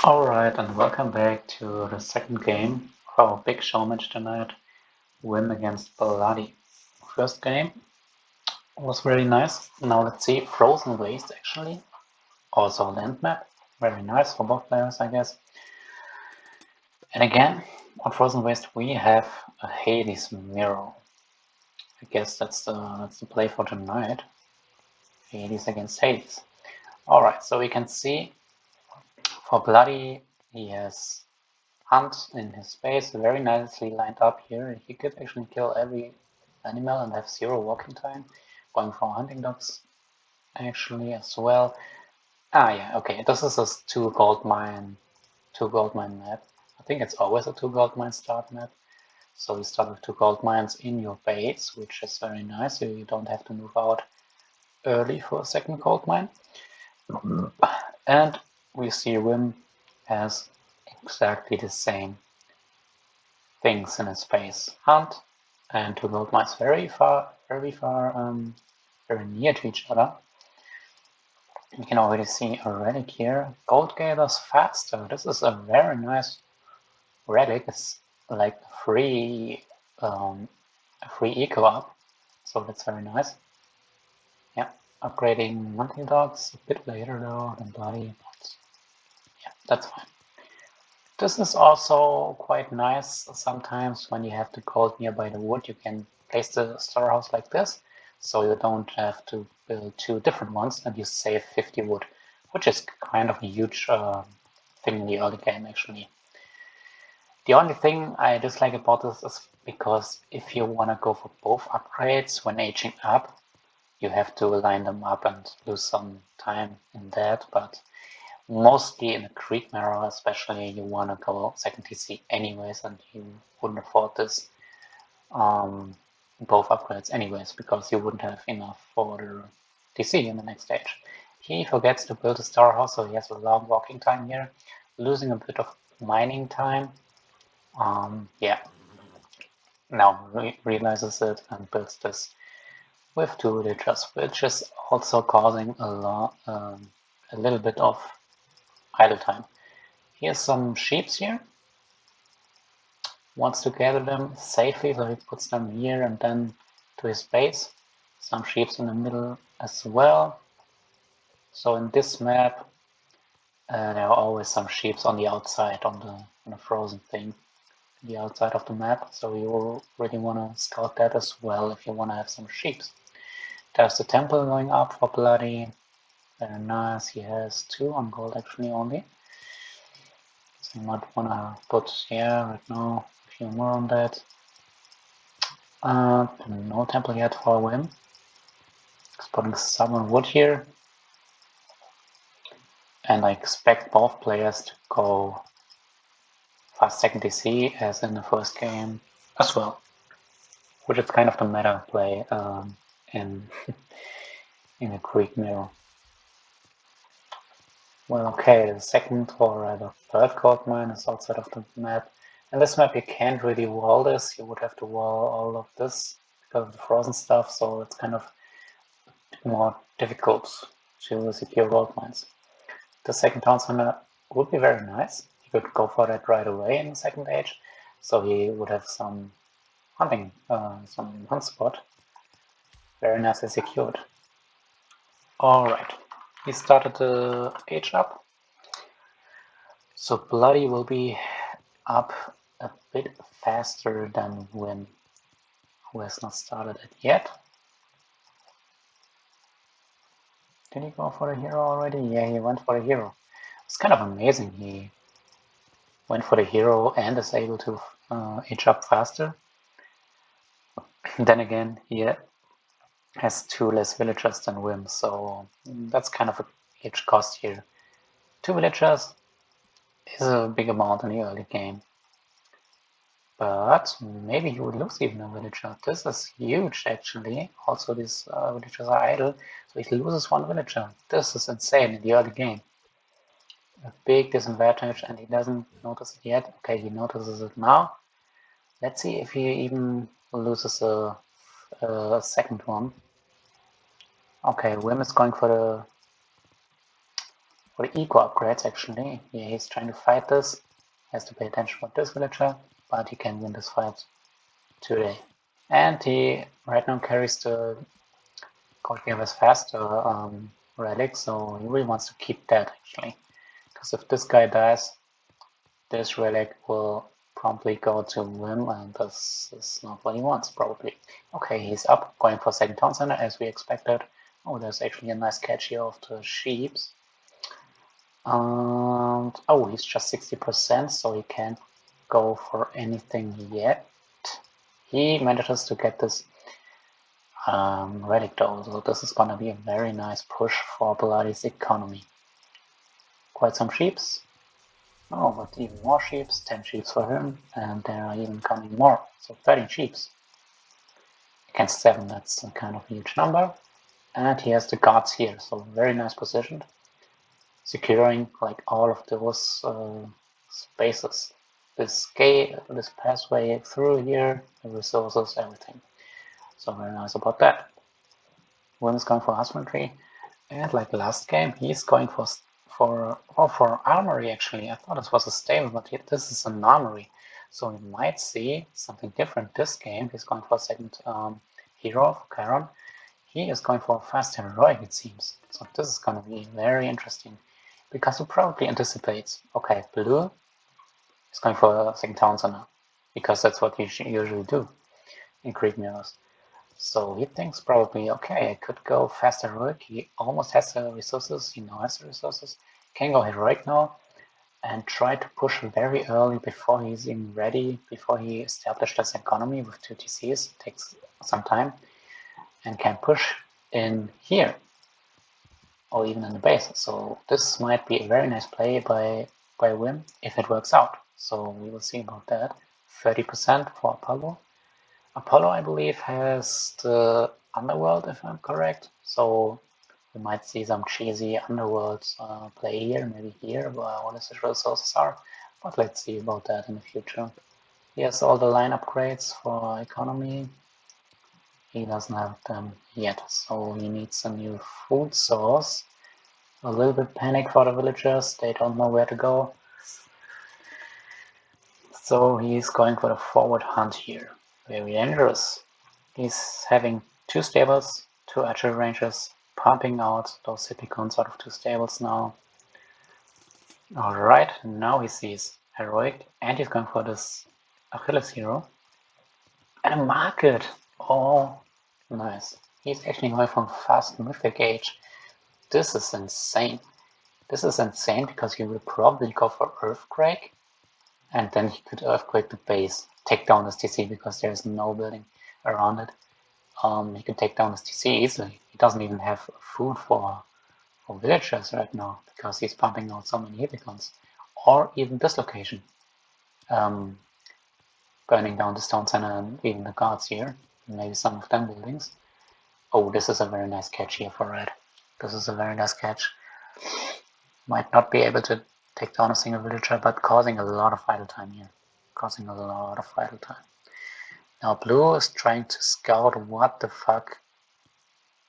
Alright, and welcome back to the second game of our big show match tonight, Whim against Bloody. First game was really nice. Now let's see, Frozen Waste actually, also a land map, very nice for both players I guess. And again, on Frozen Waste we have a Hades mirror. I guess that's the play for tonight, Hades against Hades. Alright, so we can see for Bloody he has Hunt in his space, very nicely lined up here. He could actually kill every animal and have 0 walking time. Going for hunting dogs actually as well. Yeah, okay. This is a 2 gold mine map. I think it's always a 2 gold mine start map. So you start with 2 gold mines in your base, which is very nice. So you don't have to move out early for a second gold mine. And we see Whim has exactly the same things in his space. Hunt and 2 gold mines very near to each other. You can already see a relic here. Gold gathers faster. This is a very nice relic. It's like a free eco up, so that's very nice. Yeah, upgrading hunting dogs a bit later though than Bloody, but yeah, that's fine. This is also quite nice. Sometimes when you have the gold nearby the wood, you can place the storehouse like this, so you don't have to build 2 different ones and you save 50 wood, which is kind of a huge thing in the early game actually. The only thing I dislike about this is because if you want to go for both upgrades when aging up, you have to line them up and lose some time in that, but mostly in a creek mirror especially, you want to go second TC anyways, and you wouldn't afford this both upgrades anyways, because you wouldn't have enough for the TC in the next stage. He forgets to build a star house, so he has a long walking time here, losing a bit of mining time. Yeah, now realizes it and builds this with 2 villagers, which is also causing a little bit of idle time. Here's some sheep here. Wants to gather them safely, so he puts them here and then to his base. Some sheep in the middle as well. So in this map, there are always some sheep on the outside, on the frozen thing, the outside of the map. So you really want to scout that as well if you want to have some sheep. There's the temple going up for Bloody. Very nice. He has 2 on gold actually only. So you might want to put here right now a few more on that. No temple yet for Whim. Just putting some wood here. And I expect both players to go fast second DC as in the first game as well. Which is kind of the meta play in a Greek mirror. Well, okay, the second or the third gold mine is outside of the map. In this map you can't really wall this, you would have to wall all of this because of the frozen stuff, so it's kind of more difficult to secure gold mines. The second town center would be very nice. He could go for that right away in the second age, so he would have some hunting, some hunt spot. Very nicely secured. Alright, he started the age up. So Bloody will be up a bit faster than Whim, who has not started it yet. Did he go for the hero already? Yeah, he went for the hero. It's kind of amazing. He went for the hero and is able to age up faster. Then again, he has 2 less villagers than Whim, so that's kind of a huge cost here. 2 villagers is a big amount in the early game. But maybe he would lose even a villager. This is huge actually. Also these villagers are idle, so he loses 1 villager. This is insane in the early game. A big disadvantage, and he doesn't notice it yet. Okay, he notices it now. Let's see if he even loses a second one. Okay, Whim is going for for the eco upgrades actually. Yeah, he's trying to fight this. He has to pay attention for this villager, but he can win this fight today. And he right now carries the God gave us faster relic, so he really wants to keep that actually. Because if this guy dies, this relic will promptly go to Whim, and this is not what he wants, probably. Okay, he's up, going for second town center as we expected. Oh, there's actually a nice catch here of the sheeps. And oh, he's just 60%, so he can't go for anything yet. He manages to get this relic though, so this is gonna be a very nice push for Bloodi's economy. Quite some sheeps. Oh, but even more sheeps, 10 sheeps for him, and there are even coming more, so 13 sheeps. Against 7, that's a kind of huge number. And he has the guards here, so very nice positioned. Securing like all of those spaces. This gate, this pathway through here, the resources, everything. So very nice about that. Whim is going for husbandry, and like last game, he's going for armory actually. I thought this was a stable, but this is an armory. So we might see something different this game. He's going for a second hero for Charon. He is going for a fast heroic, it seems. So this is going to be very interesting because he probably anticipates. Okay, blue is going for a second town center because that's what you usually do in Greek mirrors. So he thinks probably, okay, I could go fast heroic. He almost has the resources, he now has the resources. Can go heroic now and try to push very early before he's even ready, before he established his economy with 2 TCs. It takes some time and can push in here or even in the base. So this might be a very nice play by Whim if it works out. So we will see about that. 30% for Apollo. Apollo, I believe, has the Underworld, if I'm correct. So we might see some cheesy Underworld play here, maybe here, where all the resources are. But let's see about that in the future. He has all the line upgrades for economy. He doesn't have them yet, so he needs a new food source. A little bit panic for the villagers, they don't know where to go. So he's going for the forward hunt here. Very dangerous. He's having 2 stables, 2 archery ranges, pumping out those Hippicons out of 2 stables now. Alright, now he sees heroic, and he's going for this Achilles hero. And a market! Oh, nice. He's actually going from fast mythic age. This is insane. This is insane because he will probably go for Earthquake, and then he could Earthquake the base, take down this TC because there's no building around it. He can take down his TC easily. He doesn't even have food for villagers right now because he's pumping out so many Hippicons. Or even this location. Burning down this town center and even the guards here. Maybe some of them buildings. Oh, this is a very nice catch here for red. This is a very nice catch. Might not be able to take down a single villager, but causing a lot of idle time here. Causing a lot of idle time. Now blue is trying to scout what the fuck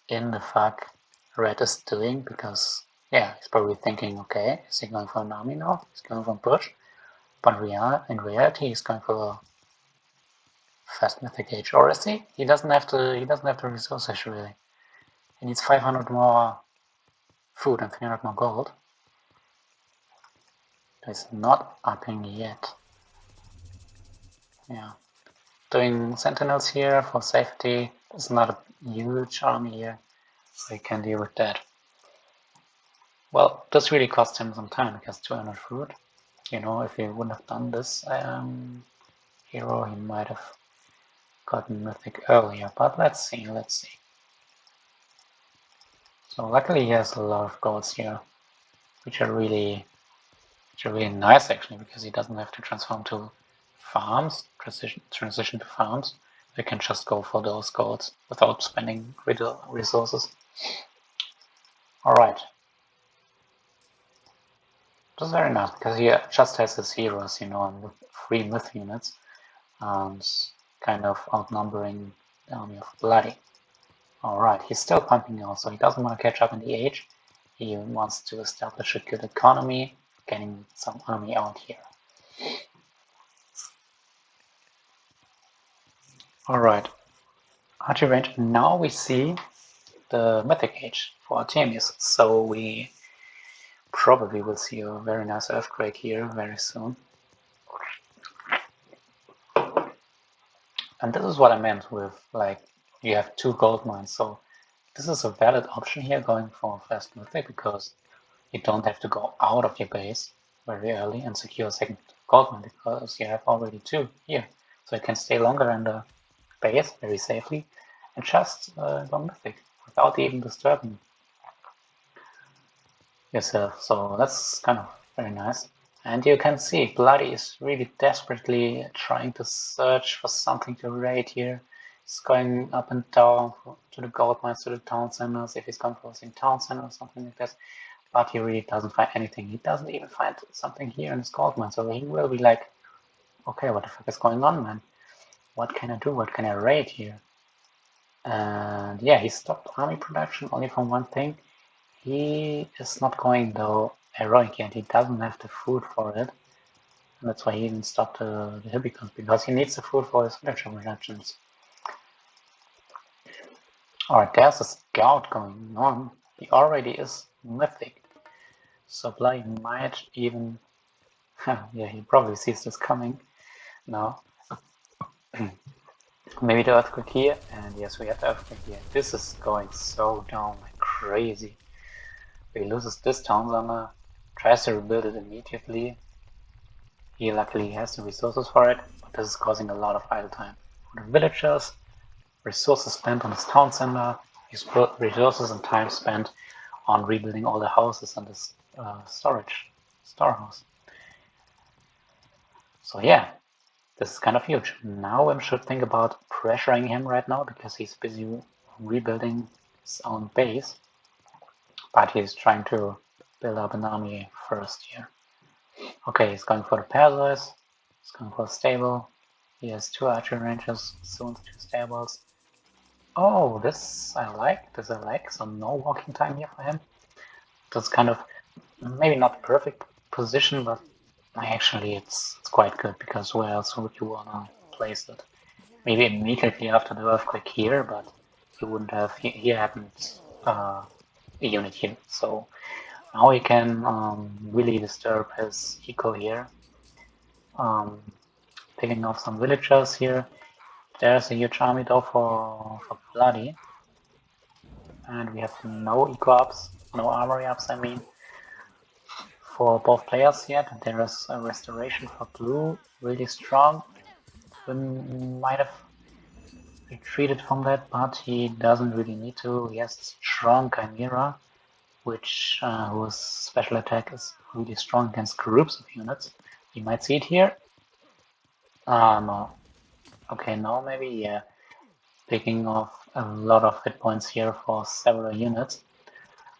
in the fuck red is doing, because yeah, he's probably thinking, okay, is he going for an army now? He's going for a push. But in reality he's going for a fast mythic age. Or is he? He doesn't have the resources really. He needs 500 more food and 300 more gold. He's not upping yet. Yeah. Doing sentinels here for safety. There's not a huge army here, so he can deal with that. Well, this really cost him some time because 200 food. You know, if he wouldn't have done this hero, he might have gotten mythic earlier. But let's see. So luckily he has a lot of golds here, which are really nice actually, because he doesn't have to transform to farms, transition to farms. They can just go for those golds without spending resources. Alright. That's very nice, because he just has his heroes, you know, and 3 myth units, and kind of outnumbering the army of Bloody. Alright, he's still pumping out, so he doesn't want to catch up in the age. He wants to establish a good economy, getting some army out here. Alright, archery range. Now we see the mythic age for Artemis, so we probably will see a very nice earthquake here very soon. And this is what I meant with, like, you have 2 gold mines, so this is a valid option here going for fast mythic, because you don't have to go out of your base very early and secure a second gold mine, because you have already 2 here. So you can stay longer in the base very safely and just go mythic without even disturbing yourself. So that's kind of very nice. And you can see Bloody is really desperately trying to search for something to raid here. He's going up and down to the gold mines, to the town centers, if he's composing town center or something like this. But he really doesn't find anything. He doesn't even find something here in his gold mine. So he will be like, okay, what the fuck is going on, man? What can I do? What can I raid here? And yeah, he stopped army production only from one thing. He is not going though heroic yet. He doesn't have the food for it. And that's why he even stopped the hill beacons, because he needs the food for his villager reductions. Alright, there's a scout going on. He already is mythic. So Bloody might even yeah, he probably sees this coming now. Maybe the earthquake here, and yes, we have the earthquake here. This is going so down like crazy. He loses this town center, tries to rebuild it immediately. He luckily has the resources for it, but this is causing a lot of idle time for the villagers. Resources spent on his town center, resources and time spent on rebuilding all the houses and this storehouse. So yeah, this is kind of huge. Now Whim should think about pressuring him right now, because he's busy rebuilding his own base. But he's trying to build up an army first here. Okay, he's going for the Perseus. He's going for a stable. He has 2 archery ranges, soon 2 stables. Oh, this I like. So no walking time here for him. That's kind of maybe not the perfect position, but actually it's quite good, because where else would you wanna place it? Maybe immediately after the earthquake here, but you wouldn't have here happened a unit here. So now he can really disturb his eco here. Picking off some villagers here. There's a huge army though for Bloody. And we have no eco ups, no armory ups, I mean, for both players yet. There is a restoration for blue, really strong. We might have retreated from that, but he doesn't really need to. He has strong Chimera, whose special attack is really strong against groups of units. You might see it here. No. Okay, no, maybe, yeah. Picking off a lot of hit points here for several units.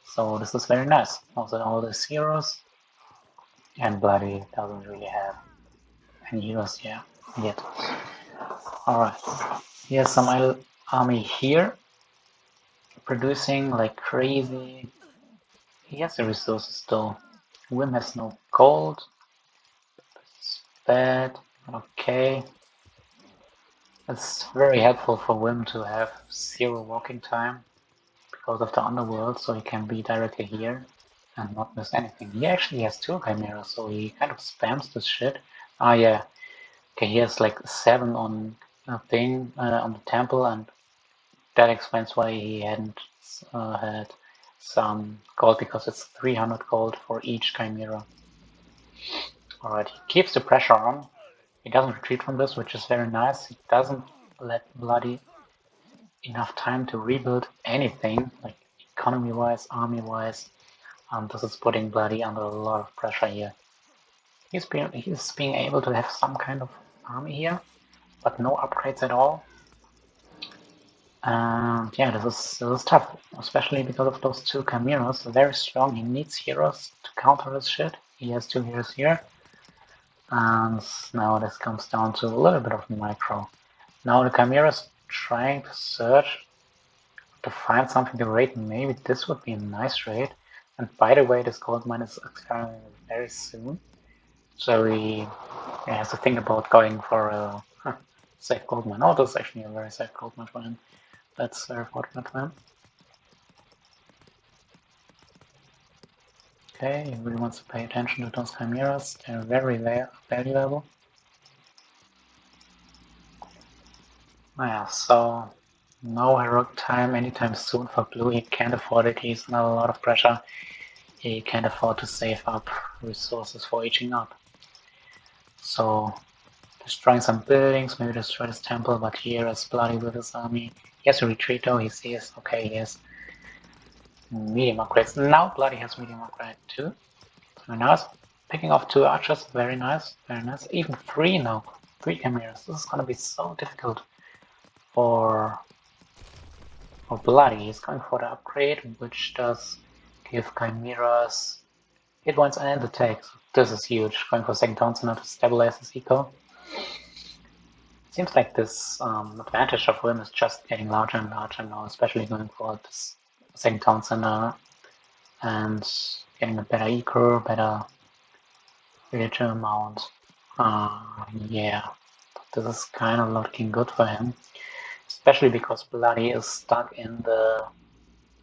So this is very nice. Also all the heroes. And Bloody doesn't really have any heroes here yet. Alright. Here's some idle army here. Producing like crazy. He has the resources though. Whim has no gold. This is bad. Okay. It's very helpful for Whim to have 0 walking time because of the underworld, so he can be directly here and not miss anything. He actually has 2 chimeras, so he kind of spams this shit. Ah, yeah. Okay, he has like 7 on a thing on the temple, and that explains why he hadn't had some gold, because it's 300 gold for each chimera. Alright, he keeps the pressure on. He doesn't retreat from this, which is very nice. He doesn't let Bloody enough time to rebuild anything, like economy-wise, army-wise. This is putting Bloody under a lot of pressure here. He's being able to have some kind of army here, but no upgrades at all. And yeah, this is tough, especially because of those 2 chimeras. Very strong. He needs heroes to counter this shit. He has 2 heroes here. And now this comes down to a little bit of micro. Now the chimera's trying to search to find something to raid. Maybe this would be a nice raid. And by the way, this gold mine is expiring very soon, so he has to think about going for a safe gold mine. Oh, this is actually a very safe gold mine for him. That's very fortunate for him. Okay, he really wants to pay attention to those chimeras. They're very valuable. Yeah, so no heroic time anytime soon for Blue. He can't afford it. He's not a lot of pressure. He can't afford to save up resources for aging up. So destroying some buildings, maybe destroy this temple, but here is Bloody with his army. He has to retreat though. He sees, okay, he has medium upgrades. Now Bloody has medium upgrade too. So now it's picking off 2 archers. Very nice, very nice. Even 3 now. 3 chimeras. This is gonna be so difficult for Bloody. He's going for the upgrade, which does give chimeras hit points and attacks. This is huge. Going for second Townsend to stabilize his eco. Seems like this advantage of Whim is just getting larger and larger now, especially going for this second Townsend and getting a better eco, better villager amount. Yeah, this is kind of looking good for him, especially because Bloody is stuck in the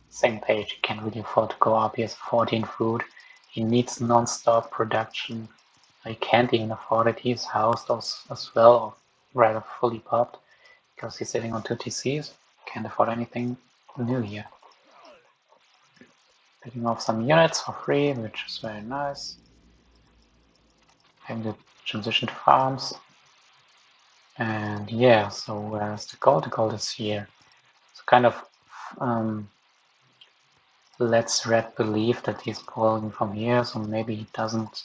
same page. He can't really afford to go up. He has 14 food. He needs non-stop production. He can't even afford it. He's housed as well, or rather fully popped, because he's sitting on 2 TCs. Can't afford anything new here. Picking off some units for free, which is very nice. Having the transition to farms. And yeah, so where's the gold? The gold is here. So kind of lets Red believe that he's calling from here, so maybe he doesn't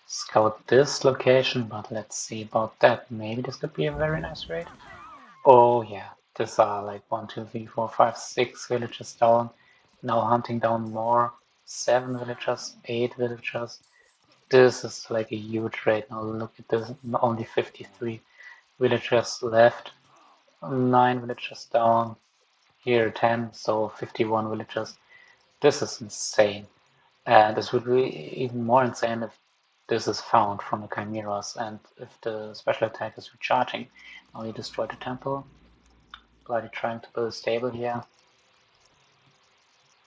scout this location, but let's see about that. Maybe this could be a very nice raid. Oh yeah, these are like 1, 2, 3, 4, 5, 6 villagers down. Now hunting down more. 7 villagers, 8 villagers. This is like a huge raid. Now look at this, only 53 villagers left. 9 villagers down. Here 10, so 51 villagers. This is insane. And this would be even more insane if this is found from the chimeras and if the special attack is recharging. Now he destroyed the temple. Bloody trying to build a stable here.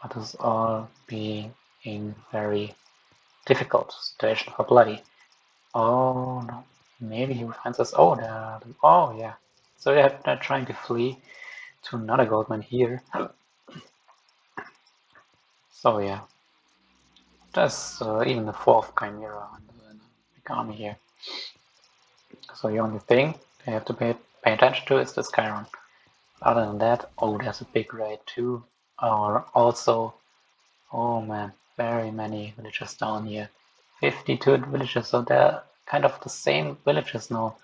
But this is all being very difficult situation for Bloody. Oh no. Maybe he finds us. Oh, oh yeah. So they're trying to flee to another goldman here. So yeah. That's even the 4th chimera in the big army here. So the only thing they have to pay attention to is this Chiron. Other than that, oh, there's a big raid too. Or also, oh man, very many villagers down here. 52 villagers, so they're kind of the same villagers now.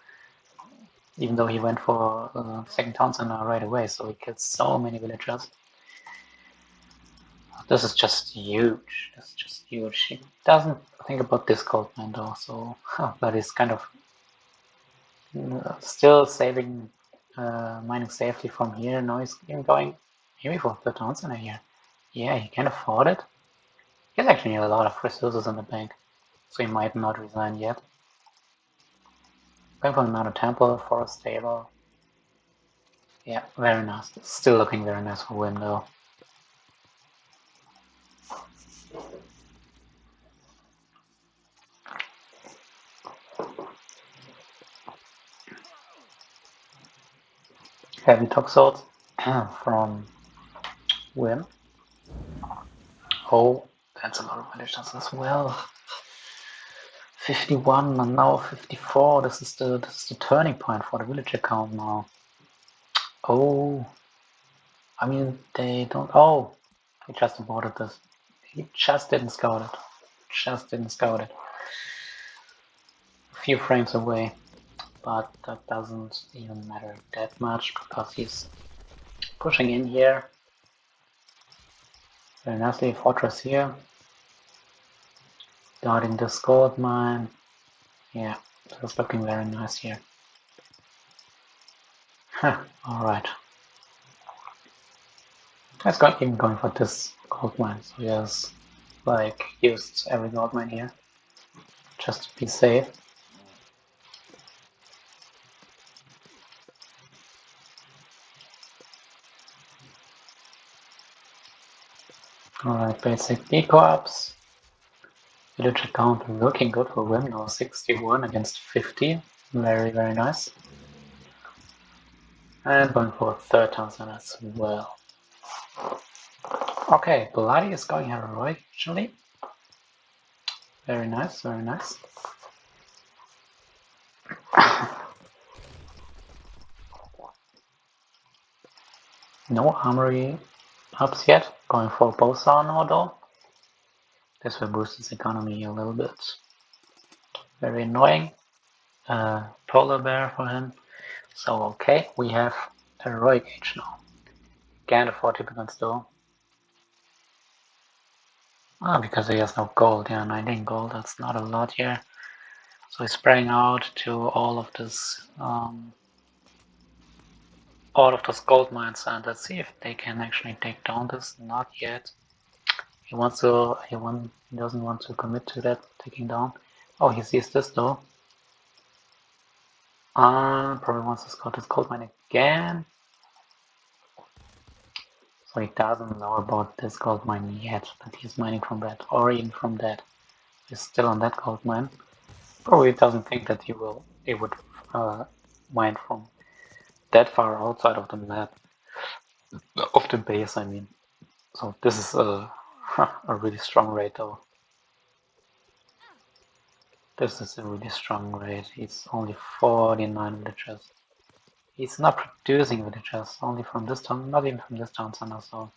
Even though he went for second Townsend right away, so he killed so many villagers. This is just huge. This is just huge. He doesn't think about this gold mine though, so but he's kind of still saving mining safely from here. Now he's even going maybe for the Townsend here. Yeah, he can afford it. He has actually a lot of resources in the bank, so he might not resign yet. Going for another temple for a stable. Yeah, very nice. Still looking very nice for Whim though. Heavy toxols from Whim. Oh, that's a lot of villagers as well. 51 and now 54. This is the turning point for the villager count now. Oh, I mean they don't. Oh, he just aborted this. He just didn't scout it. Just didn't scout it. A few frames away, but that doesn't even matter that much because he's pushing in here. Very nicely, fortress here. Guarding this gold mine. Yeah, that's looking very nice here. Alright. Let's go even going for this gold mine. So yes, like used every gold mine here just to be safe. Alright, basic deco-ups. Villager count looking good for Whim now, 61 against 50. Very, very nice. And going for a third Thousand as well. Okay, Bloody is going heroic actually. Very nice, very nice. No armory ups yet. Going for both now though. This will boost his economy a little bit. Very annoying. Polar bear for him. So okay, we have heroic age now. Can't afford typicals though. Ah, because he has no gold. Yeah, 19 gold. That's not a lot here. So he's spreading out to all of this, gold mines, and let's see if they can actually take down this. Not yet. He wants to. He doesn't want to commit to that taking down. Oh, he sees this though. Probably wants to scout this gold mine again. So he doesn't know about this gold mine yet, but he's mining from that, or even from that. He's still on that gold mine. Probably doesn't think that he would mine from that far outside of the map, of the base, I mean. So this is a really strong raid though. This is a really strong raid. It's only 49 villagers. He's not producing villagers, only from this town, not even from this town center, so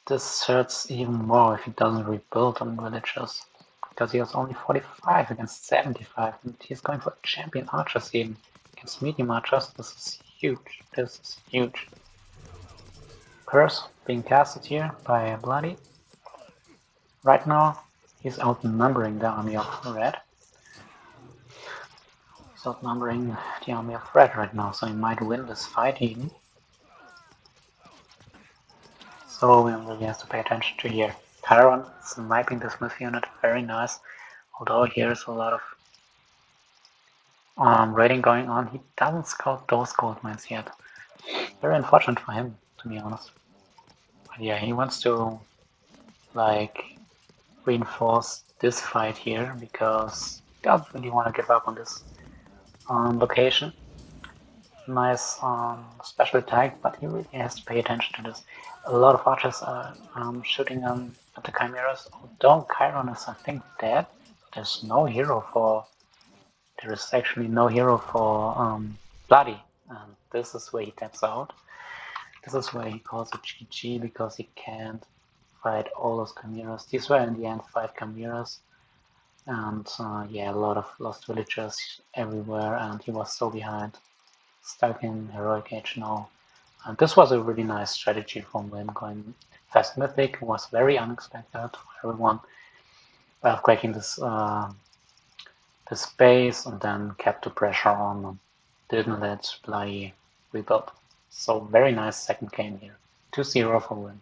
this hurts even more if he doesn't rebuild on villagers. Because he has only 45 against 75, and he's going for champion archers even. Against medium archers, this is huge. This is huge. Curse being casted here by Bloody. Right now, he's outnumbering the army of Red. He's outnumbering the army of Red right now, so he might win this fight even. So we really have to pay attention to here. Chiron sniping the Smith unit, very nice. Although here's a lot of raiding going on, he doesn't scout those gold mines yet. Very unfortunate for him, to be honest. But yeah, he wants to like reinforce this fight here because he doesn't really want to give up on this location. Nice special attack, but he really has to pay attention to this. A lot of archers are shooting at the chimeras. Although Chiron is, I think, dead. There's no hero for. There is actually no hero for Bloody, and this is where he taps out. This is where he calls it GG because he can't fight all those chimeras. These were in the end 5 chimeras, and yeah, a lot of lost villagers everywhere, and he was so behind, stuck in heroic age now. And this was a really nice strategy from Whim. Going fast mythic was very unexpected for everyone. Breaking this the space and then kept the pressure on and didn't let Bloody rebuild. So very nice second game here. 2-0 for Whim.